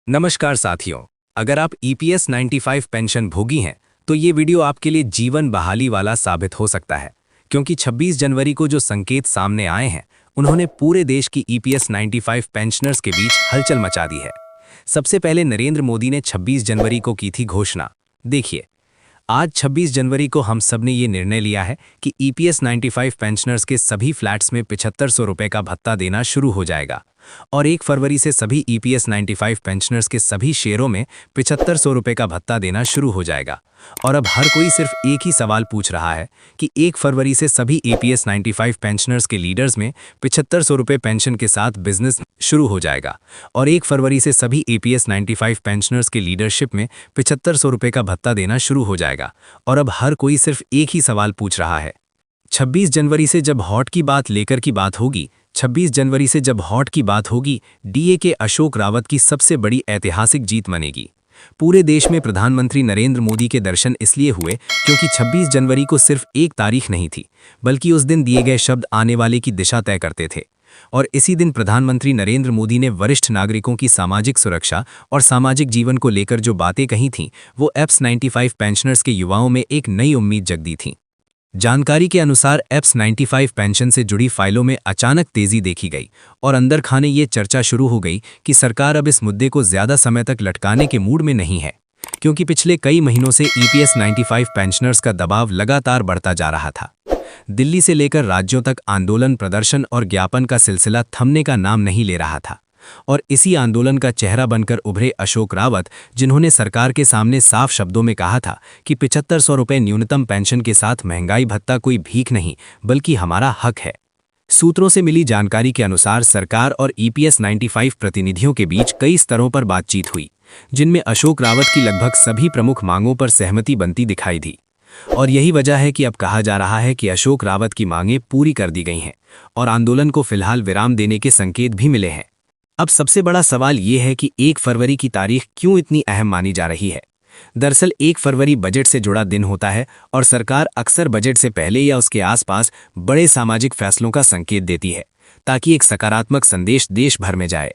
नमस्कार साथियों, अगर आप ईपीएस 95 पेंशन भोगी हैं तो ये वीडियो आपके लिए जीवन बहाली वाला साबित हो सकता है, क्योंकि 26 जनवरी को जो संकेत सामने आए हैं उन्होंने पूरे देश की ईपीएस 95 पेंशनर्स के बीच हलचल मचा दी है। सबसे पहले नरेंद्र मोदी ने 26 जनवरी को की थी घोषणा। देखिए, आज 26 जनवरी को हम सब ने ये निर्णय लिया है कि ईपीएस 95 पेंशनर्स के सभी फ्लैट्स में 7500 रुपये का भत्ता देना शुरू हो जाएगा और 1 फरवरी से सभी ईपीएस 95 पेंशनर्स के सभी शेयरों में 7500 रुपये का भत्ता देना शुरू हो जाएगा। और अब हर कोई सिर्फ एक ही सवाल पूछ रहा है कि 1 फरवरी से सभी ईपीएस 95 पेंशनर्स के लीडर्स में 7500 रुपये पेंशन के साथ बिजनेस शुरू हो जाएगा और 1 फरवरी से सभी ईपीएस 95 पेंशनर्स के लीडरशिप में 7500 रुपये का भत्ता देना शुरू हो जाएगा। और अब हर कोई सिर्फ एक ही सवाल पूछ रहा है, 26 जनवरी से जब हॉट की बात लेकर की बात होगी, 26 जनवरी से जब हॉट की बात होगी, डीए के अशोक रावत की सबसे बड़ी ऐतिहासिक जीत मनेगी। पूरे देश में प्रधानमंत्री नरेंद्र मोदी के दर्शन इसलिए हुए क्योंकि 26 जनवरी को सिर्फ एक तारीख नहीं थी, बल्कि उस दिन दिए गए शब्द आने वाले की दिशा तय करते थे। और इसी दिन प्रधानमंत्री नरेंद्र मोदी ने वरिष्ठ नागरिकों की सामाजिक सुरक्षा और सामाजिक जीवन को लेकर जो बातें कही थीं, वो ईपीएस 95 पेंशनर्स के युवाओं में एक नई उम्मीद जगदी थीं। जानकारी के अनुसार ईपीएस 95 पेंशन से जुड़ी फाइलों में अचानक तेजी देखी गई और अंदर खाने ये चर्चा शुरू हो गई कि सरकार अब इस मुद्दे को ज्यादा समय तक लटकाने के मूड में नहीं है, क्योंकि पिछले कई महीनों से ईपीएस 95 पेंशनर्स का दबाव लगातार बढ़ता जा रहा था। दिल्ली से लेकर राज्यों तक आंदोलन, प्रदर्शन और ज्ञापन का सिलसिला थमने का नाम नहीं ले रहा था। और इसी आंदोलन का चेहरा बनकर उभरे अशोक रावत, जिन्होंने सरकार के सामने साफ शब्दों में कहा था कि 7500 रुपये न्यूनतम पेंशन के साथ महंगाई भत्ता कोई भीख नहीं बल्कि हमारा हक है। सूत्रों से मिली जानकारी के अनुसार सरकार और ईपीएस 95 प्रतिनिधियों के बीच कई स्तरों पर बातचीत हुई, जिनमें अशोक रावत की लगभग सभी प्रमुख मांगों पर सहमति बनती दिखाई दी। और यही वजह है कि अब कहा जा रहा है कि अशोक रावत की मांगें पूरी कर दी गई हैं और आंदोलन को फिलहाल विराम देने के संकेत भी मिले हैं। अब सबसे बड़ा सवाल ये है कि 1 फरवरी की तारीख क्यों इतनी अहम मानी जा रही है। दरअसल 1 फरवरी बजट से जुड़ा दिन होता है और सरकार अक्सर बजट से पहले या उसके आसपास बड़े सामाजिक फैसलों का संकेत देती है, ताकि एक सकारात्मक संदेश देश भर में जाए।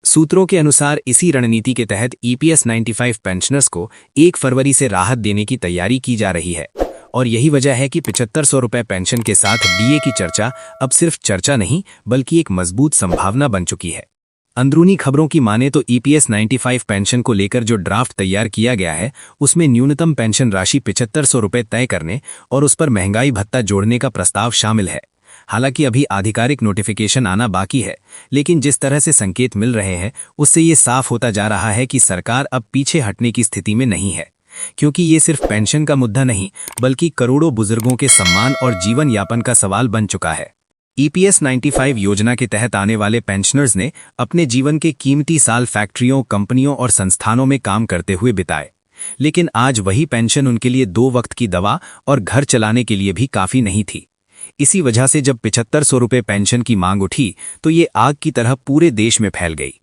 सूत्रों के अनुसार इसी रणनीति के तहत ईपीएस 95 पेंशनर्स को 1 फरवरी से राहत देने की तैयारी की जा रही है। और यही वजह है कि 7500 रुपये पेंशन के साथ डीए की चर्चा अब सिर्फ चर्चा नहीं बल्कि एक मजबूत संभावना बन चुकी है। अंदरूनी खबरों की माने तो ईपीएस 95 पेंशन को लेकर जो ड्राफ्ट तैयार किया गया है, उसमें न्यूनतम पेंशन राशि 7500 रुपये तय करने और उस पर महंगाई भत्ता जोड़ने का प्रस्ताव शामिल है। हालांकि अभी आधिकारिक नोटिफिकेशन आना बाकी है, लेकिन जिस तरह से संकेत मिल रहे हैं उससे ये साफ होता जा रहा है कि सरकार अब पीछे हटने की स्थिति में नहीं है, क्योंकि ये सिर्फ पेंशन का मुद्दा नहीं बल्कि करोड़ों बुजुर्गों के सम्मान और जीवन यापन का सवाल बन चुका है। ईपीएस 95 योजना के तहत आने वाले पेंशनर्स ने अपने जीवन के कीमती साल फैक्ट्रियों, कंपनियों और संस्थानों में काम करते हुए बिताए, लेकिन आज वही पेंशन उनके लिए 2 वक्त की दवा और घर चलाने के लिए भी काफी नहीं थी। इसी वजह से जब 7500 रुपये पेंशन की मांग उठी तो ये आग की तरह पूरे देश में फैल गई।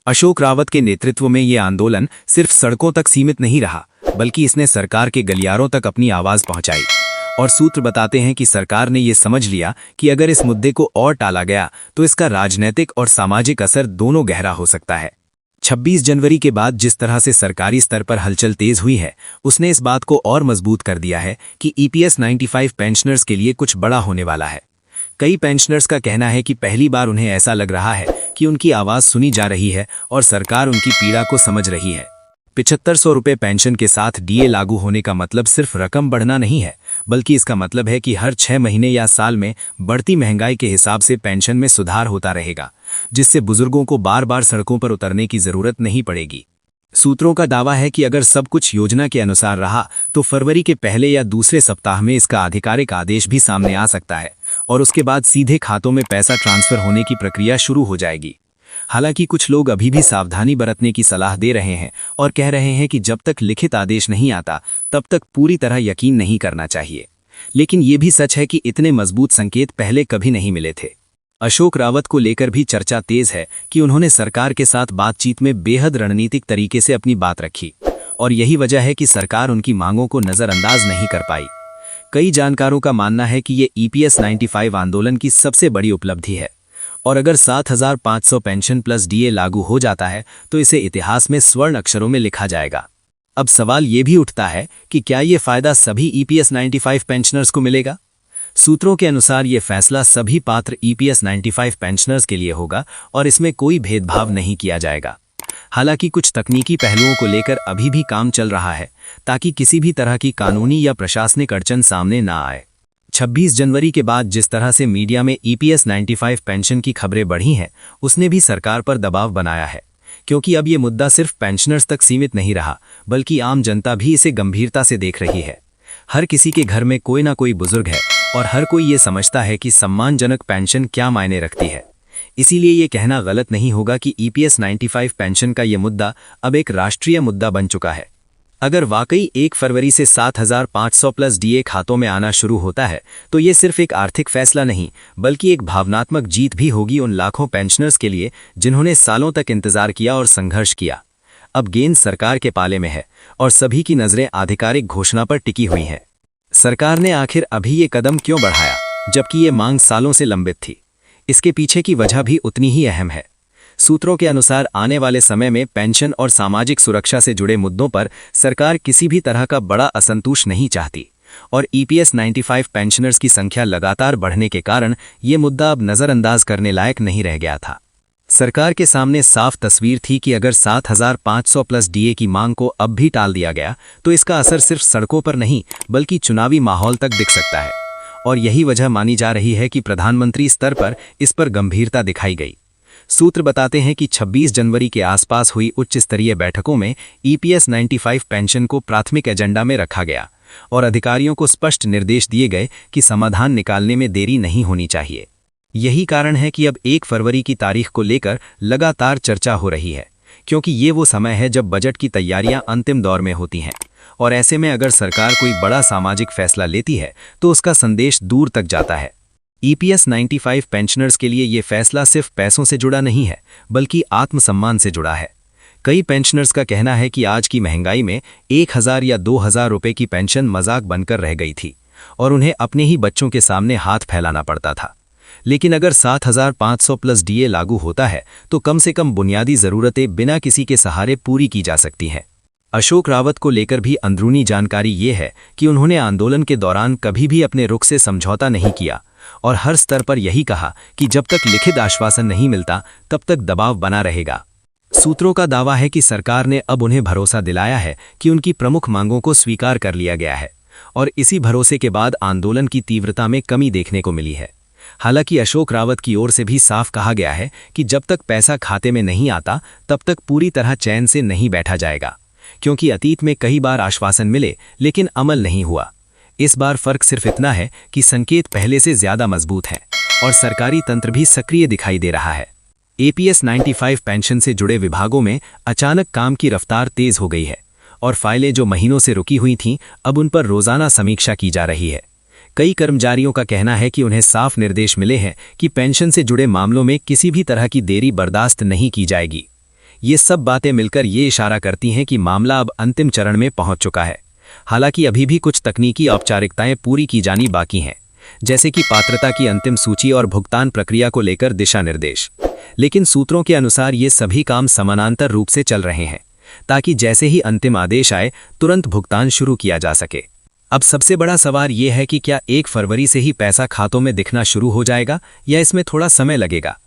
अशोक रावत के नेतृत्व में ये आंदोलन सिर्फ सड़कों तक सीमित नहीं रहा, बल्कि इसने सरकार के गलियारों तक अपनी आवाज पहुंचाई। और सूत्र बताते हैं कि सरकार ने ये समझ लिया कि अगर इस मुद्दे को और टाला गया तो इसका राजनीतिक और सामाजिक असर दोनों गहरा हो सकता है। 26 जनवरी के बाद जिस तरह से सरकारी स्तर पर हलचल तेज हुई है, उसने इस बात को और मजबूत कर दिया है कि ईपीएस 95 पेंशनर्स के लिए कुछ बड़ा होने वाला है। कई पेंशनर्स का कहना है कि पहली बार उन्हें ऐसा लग रहा है कि उनकी आवाज सुनी जा रही है और सरकार उनकी पीड़ा को समझ रही है। 7500 रुपये पेंशन के साथ डीए लागू होने का मतलब सिर्फ रकम बढ़ना नहीं है, बल्कि इसका मतलब है कि हर 6 महीने या साल में बढ़ती महंगाई के हिसाब से पेंशन में सुधार होता रहेगा, जिससे बुजुर्गों को बार बार सड़कों पर उतरने की जरूरत नहीं पड़ेगी। सूत्रों का दावा है कि अगर सब कुछ योजना के अनुसार रहा तो फरवरी के पहले या दूसरे सप्ताह में इसका आधिकारिक आदेश भी सामने आ सकता है और उसके बाद सीधे खातों में पैसा ट्रांसफर होने की प्रक्रिया शुरू हो जाएगी। हालांकि कुछ लोग अभी भी सावधानी बरतने की सलाह दे रहे हैं और कह रहे हैं कि जब तक लिखित आदेश नहीं आता तब तक पूरी तरह यकीन नहीं करना चाहिए। लेकिन ये भी सच है कि इतने मजबूत संकेत पहले कभी नहीं मिले थे। अशोक रावत को लेकर भी चर्चा तेज है कि उन्होंने सरकार के साथ बातचीत में बेहद रणनीतिक तरीके से अपनी बात रखी और यही वजह है कि सरकार उनकी मांगों को नजरअंदाज नहीं कर पाई। कई जानकारों का मानना है कि ये ईपीएस 95 आंदोलन की सबसे बड़ी उपलब्धि है और अगर 7,500 पेंशन प्लस डीए लागू हो जाता है तो इसे इतिहास में स्वर्ण अक्षरों में लिखा जाएगा। अब सवाल ये भी उठता है कि क्या ये फायदा सभी ईपीएस 95 पेंशनर्स को मिलेगा? सूत्रों के अनुसार ये फैसला सभी पात्र ईपीएस 95 पेंशनर्स के लिए होगा और इसमें कोई भेदभाव नहीं किया जाएगा। हालांकि कुछ तकनीकी पहलुओं को लेकर अभी भी काम चल रहा है ताकि किसी भी तरह की कानूनी या प्रशासनिक अड़चन सामने ना आए। 26 जनवरी के बाद जिस तरह से मीडिया में ईपीएस 95 पेंशन की खबरें बढ़ी हैं, उसने भी सरकार पर दबाव बनाया है, क्योंकि अब ये मुद्दा सिर्फ पेंशनर्स तक सीमित नहीं रहा, बल्कि आम जनता भी इसे गंभीरता से देख रही है। हर किसी के घर में कोई ना कोई बुजुर्ग है और हर कोई ये समझता है कि सम्मानजनक पेंशन क्या मायने रखती है। इसीलिए ये कहना गलत नहीं होगा कि ईपीएस 95 पेंशन का ये मुद्दा अब एक राष्ट्रीय मुद्दा बन चुका है। अगर वाकई 1 फरवरी से 7,500 प्लस डीए खातों में आना शुरू होता है तो ये सिर्फ एक आर्थिक फैसला नहीं, बल्कि एक भावनात्मक जीत भी होगी उन लाखों पेंशनर्स के लिए जिन्होंने सालों तक इंतजार किया और संघर्ष किया। अब गेंद सरकार के पाले में है और सभी की नजरें आधिकारिक घोषणा पर टिकी हुई हैं। सरकार ने आखिर अभी ये कदम क्यों बढ़ाया, जबकि ये मांग सालों से लंबित थी? इसके पीछे की वजह भी उतनी ही अहम है। सूत्रों के अनुसार आने वाले समय में पेंशन और सामाजिक सुरक्षा से जुड़े मुद्दों पर सरकार किसी भी तरह का बड़ा असंतोष नहीं चाहती और ईपीएस 95 पेंशनर्स की संख्या लगातार बढ़ने के कारण ये मुद्दा अब नज़रअंदाज करने लायक नहीं रह गया था। सरकार के सामने साफ तस्वीर थी कि अगर 7,500 प्लस डीए की मांग को अब भी टाल दिया गया तो इसका असर सिर्फ सड़कों पर नहीं बल्कि चुनावी माहौल तक दिख सकता है। और यही वजह मानी जा रही है कि प्रधानमंत्री स्तर पर इस पर गंभीरता दिखाई गई। सूत्र बताते हैं कि 26 जनवरी के आसपास हुई उच्च स्तरीय बैठकों में ईपीएस 95 पेंशन को प्राथमिक एजेंडा में रखा गया और अधिकारियों को स्पष्ट निर्देश दिए गए कि समाधान निकालने में देरी नहीं होनी चाहिए। यही कारण है कि अब 1 फरवरी की तारीख को लेकर लगातार चर्चा हो रही है, क्योंकि ये वो समय है जब बजट की तैयारियां अंतिम दौर में होती हैं और ऐसे में अगर सरकार कोई बड़ा सामाजिक फैसला लेती है तो उसका संदेश दूर तक जाता है। ईपीएस 95 पेंशनर्स के लिए ये फैसला सिर्फ पैसों से जुड़ा नहीं है, बल्कि आत्मसम्मान से जुड़ा है। कई पेंशनर्स का कहना है कि आज की महंगाई में 1,000 या 2,000 रुपए की पेंशन मजाक बनकर रह गई थी और उन्हें अपने ही बच्चों के सामने हाथ फैलाना पड़ता था। लेकिन अगर 7,500 प्लस डीए लागू होता है तो कम से कम बुनियादी ज़रूरतें बिना किसी के सहारे पूरी की जा सकती हैं। अशोक रावत को लेकर भी अंदरूनी जानकारी ये है कि उन्होंने आंदोलन के दौरान कभी भी अपने रुख से समझौता नहीं किया और हर स्तर पर यही कहा कि जब तक लिखित आश्वासन नहीं मिलता तब तक दबाव बना रहेगा। सूत्रों का दावा है कि सरकार ने अब उन्हें भरोसा दिलाया है कि उनकी प्रमुख मांगों को स्वीकार कर लिया गया है और इसी भरोसे के बाद आंदोलन की तीव्रता में कमी देखने को मिली है। हालांकि अशोक रावत की ओर से भी साफ कहा गया है कि जब तक पैसा खाते में नहीं आता तब तक पूरी तरह चैन से नहीं बैठा जाएगा, क्योंकि अतीत में कई बार आश्वासन मिले लेकिन अमल नहीं हुआ। इस बार फर्क सिर्फ इतना है कि संकेत पहले से ज्यादा मजबूत हैं और सरकारी तंत्र भी सक्रिय दिखाई दे रहा है। ईपीएस 95 पेंशन से जुड़े विभागों में अचानक काम की रफ्तार तेज हो गई है और फाइलें जो महीनों से रुकी हुई थीं अब उन पर रोजाना समीक्षा की जा रही है। कई कर्मचारियों का कहना है कि उन्हें साफ निर्देश मिले हैं कि पेंशन से जुड़े मामलों में किसी भी तरह की देरी बर्दाश्त नहीं की जाएगी। ये सब बातें मिलकर ये इशारा करती हैं कि मामला अब अंतिम चरण में पहुंच चुका है। हालांकि अभी भी कुछ तकनीकी औपचारिकताएं पूरी की जानी बाकी हैं, जैसे कि पात्रता की अंतिम सूची और भुगतान प्रक्रिया को लेकर दिशा निर्देश। लेकिन सूत्रों के अनुसार ये सभी काम समानांतर रूप से चल रहे हैं ताकि जैसे ही अंतिम आदेश आए तुरंत भुगतान शुरू किया जा सके। अब सबसे बड़ा सवाल ये है कि क्या 1 फरवरी से ही पैसा खातों में दिखना शुरू हो जाएगा या इसमें थोड़ा समय लगेगा।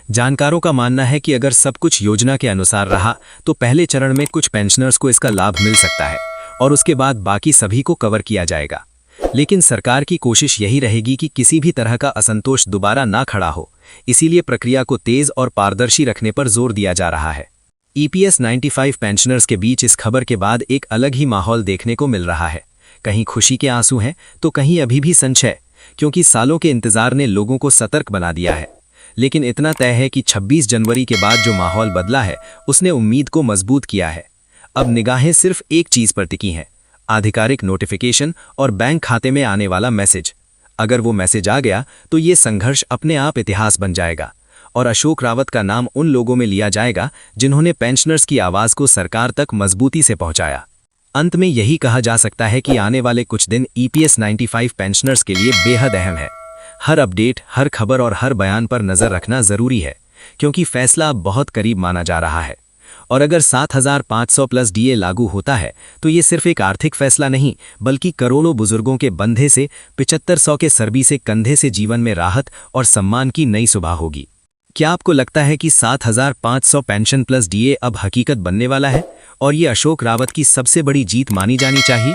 जानकारों का मानना है कि अगर सब कुछ योजना के अनुसार रहा तो पहले चरण में कुछ पेंशनर्स को इसका लाभ मिल सकता है और उसके बाद बाकी सभी को कवर किया जाएगा। लेकिन सरकार की कोशिश यही रहेगी कि किसी भी तरह का असंतोष दोबारा ना खड़ा हो, इसीलिए प्रक्रिया को तेज और पारदर्शी रखने पर जोर दिया जा रहा है। ईपीएस 95 पेंशनर्स के बीच इस खबर के बाद एक अलग ही माहौल देखने को मिल रहा है। कहीं खुशी के आंसू हैं तो कहीं अभी भी संशय, क्योंकि सालों के इंतजार ने लोगों को सतर्क बना दिया है। लेकिन इतना तय है कि 26 जनवरी के बाद जो माहौल बदला है उसने उम्मीद को मजबूत किया है। अब निगाहें सिर्फ एक चीज पर टिकी हैं, आधिकारिक नोटिफिकेशन और बैंक खाते में आने वाला मैसेज। अगर वो मैसेज आ गया तो ये संघर्ष अपने आप इतिहास बन जाएगा और अशोक रावत का नाम उन लोगों में लिया जाएगा जिन्होंने पेंशनर्स की आवाज को सरकार तक मजबूती से पहुंचाया। अंत में यही कहा जा सकता है कि आने वाले कुछ दिन ईपीएस 95 पेंशनर्स के लिए बेहद अहम है। हर अपडेट, हर खबर और हर बयान पर नजर रखना जरूरी है, क्योंकि फैसला अब बहुत करीब माना जा रहा है। और अगर 7,500 प्लस डीए लागू होता है तो ये सिर्फ एक आर्थिक फैसला नहीं, बल्कि करोड़ों बुजुर्गों के बंधे से 7500 के सरबी से कंधे से जीवन में राहत और सम्मान की नई सुबह होगी। क्या आपको लगता है कि 7,500 पेंशन प्लस डीए अब हकीकत बनने वाला है और ये अशोक रावत की सबसे बड़ी जीत मानी जानी चाहिए?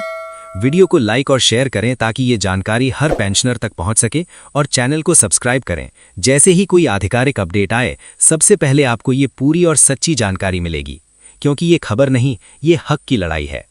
वीडियो को लाइक और शेयर करें ताकि ये जानकारी हर पेंशनर तक पहुंच सके, और चैनल को सब्सक्राइब करें। जैसे ही कोई आधिकारिक अपडेट आए, सबसे पहले आपको ये पूरी और सच्ची जानकारी मिलेगी, क्योंकि ये खबर नहीं, ये हक की लड़ाई है।